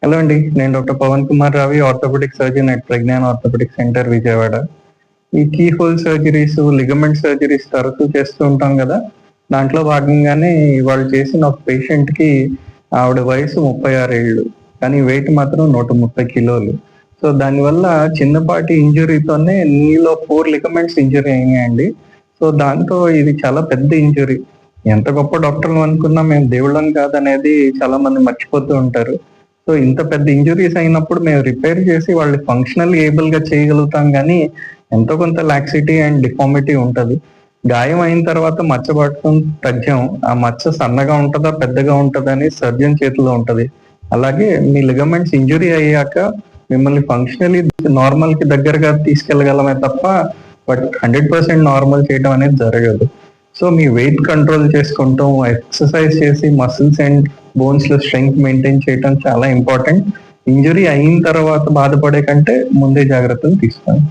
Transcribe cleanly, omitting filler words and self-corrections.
Hello అండి. నేను doctor Pavan Kumar Ravi, orthopaedic surgeon at Pragyan orthopaedic centre Vijayawada. ఈ keyhole surgeries, ligament surgeries తరచూ చేస్తూ ఉంటాం గదా! దాంట్లో భాగంగానే ఇవాళ చేసిన ఒక పేషెంట్‌కి ఆవిడ వయసు 36 ఏళ్ళు. కానీ వెయిట్ మాత్రం 130 కిలోలు. సో, దానివల్ల చిన్నపాటి ఇంజ్యూరీతోనే నీలో 4 లిగమెంట్స్ ఇంజ్యూరీ అయినాయండి. సో, దాంతో ఇది చాలా పెద్ద ఇంజ్యూరీ. ఎంత గొప్ప డాక్టర్‌లం అనుకున్నా మేము దేవుళ్ళం కాదనేది చాలా మంది మర్చిపోతూ ఉంటారు. సో, ఇంత పెద్ద ఇంజ్యూరీస్ అయినప్పుడు మేము రిపేర్ చేసి వాళ్ళని ఫంక్షనల్లీ ఏబుల్‌గా చేయగలుగుతాం గానీ, ఎంతో కొంత లాక్సిటీ అండ్ డిఫార్మిటీ ఉంటది. గాయం అయిన తర్వాత మచ్చ పడటం తథ్యం. ఆ మచ్చ సన్నగా ఉంటదా? పెద్దగా ఉంటదని సర్జన్ చేతిలో ఉంటది. అలాగే మీ లిగమెంట్స్ ఇంజ్యూరీ అయ్యాక మిమ్మల్ని ఫంక్షనల్లీ నార్మల్‌కి దగ్గరగా తీసుకెళ్ళగలమే తప్ప, బట్ 100% నార్మల్ చేయడం అనేది జరగదు. సో, మీ వెయిట్ కంట్రోల్ చేసుకుంటాం, ఎక్సర్సైజ్ చేసి మసిల్స్ అండ్ బోన్స్‌లో స్ట్రెంగ్త్ మెయింటైన్ చేయటం చాలా ఇంపార్టెంట్. ఇంజ్యూరీ అయిన తర్వాత బాధపడే కంటే ముందే జాగ్రత్తలు తీసుకోండి.